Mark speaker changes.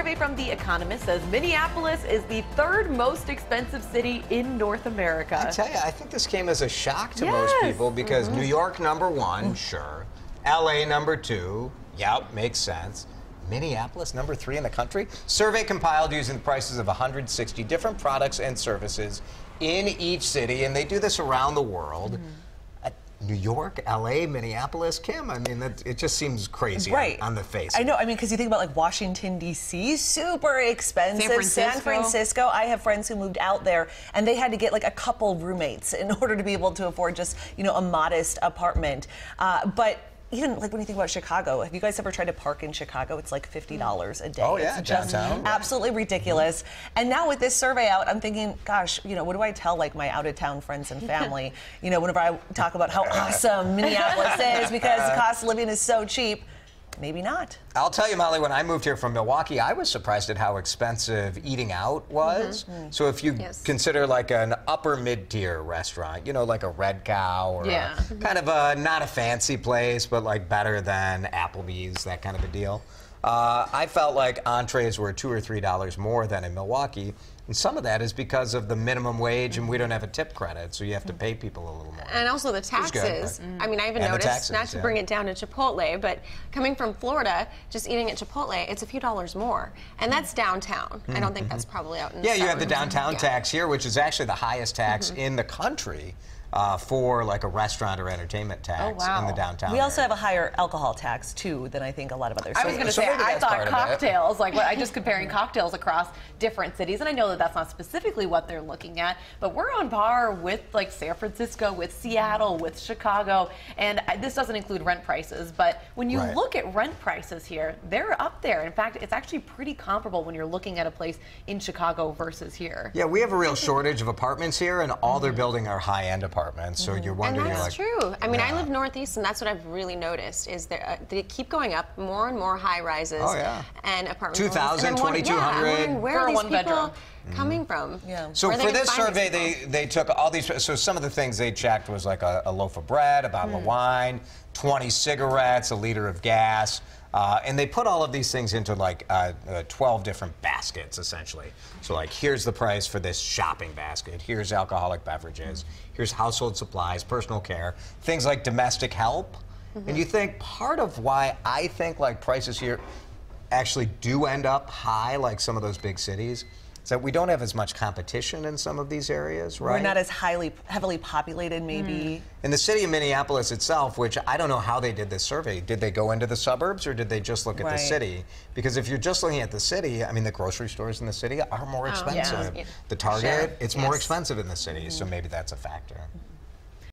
Speaker 1: survey from The Economist says Minneapolis is the third most expensive city in North America.
Speaker 2: I tell you, I think this came as a shock to most people because New York #1, sure. LA #2, yep, makes sense. Minneapolis #3 in the country. Survey compiled using the prices of 160 different products and services in each city, and they do this around the world. New York, LA, Minneapolis, Kim, I mean, it just seems crazy on the face.
Speaker 3: I know, I mean, because you think about like Washington, D.C., super expensive. San Francisco, I have friends who moved out there and they had to get like a couple roommates in order to be able to afford just, you know, a modest apartment. But even like when you think about Chicago, have you guys ever tried to park in Chicago? It's like $50 a day.
Speaker 2: Oh yeah,
Speaker 3: it's just
Speaker 2: downtown.
Speaker 3: Absolutely ridiculous. And now with this survey out, I'm thinking, gosh, you know, what do I tell like my out-of-town friends and family? You know, whenever I talk about how awesome Minneapolis is because the cost of living is so cheap. Maybe not.
Speaker 2: I'll tell you, Molly, when I moved here from Milwaukee, I was surprised at how expensive eating out was. So if you consider like an upper mid-tier restaurant, you know, like a Red Cow or kind of a, not a fancy place, but like better than Applebee's, that kind of a deal. I felt like entrees were $2 or $3 more than in Milwaukee. And some of that is because of the minimum wage, and we don't have a tip credit, so you have to pay people a little more.
Speaker 4: And also the taxes. I mean, I even noticed, not to bring it down to Chipotle, but coming from Florida, just eating at Chipotle, it's a few dollars more. And that's downtown. I don't think that's probably out in the
Speaker 2: you have the downtown tax here, which is actually the highest tax in the country. For like a restaurant or entertainment tax in the downtown.
Speaker 3: We also have a higher alcohol tax too than I think a lot of others.
Speaker 1: I was going to say, I thought cocktails, like I just comparing cocktails across different cities, and I know that that's not specifically what they're looking at, but we're on par with like San Francisco, with Seattle, with Chicago, and this doesn't include rent prices, but when you look at rent prices here, they're up there. In fact, it's actually pretty comparable when you're looking at a place in Chicago versus here.
Speaker 2: Yeah, we have a real shortage of apartments here, and all they're building are high-end apartments. So you're wondering,
Speaker 4: and that's true. I mean, I live northeast, and that's what I've really noticed is that they keep going up, more and more high rises and apartments.
Speaker 2: 2,000, 2,200.
Speaker 4: Where are these people coming from?
Speaker 2: So for this survey, they took all these. So some of the things they checked was like a loaf of bread, a bottle of wine, 20 cigarettes, a liter of gas. And they put all of these things into like 12 different baskets, essentially. So like, here's the price for this shopping basket. Here's alcoholic beverages. Here's household supplies, personal care, things like domestic help. And you think part of why I think like prices here actually do end up high, like some of those big cities, is that we don't have as much competition in some of these areas, right?
Speaker 3: We're not as heavily populated, maybe.
Speaker 2: In the city of Minneapolis itself, which I don't know how they did this survey, did they go into the suburbs or did they just look at the city? Because if you're just looking at the city, I mean, the grocery stores in the city are more expensive. The Target, it's more expensive in the city, so maybe that's a factor.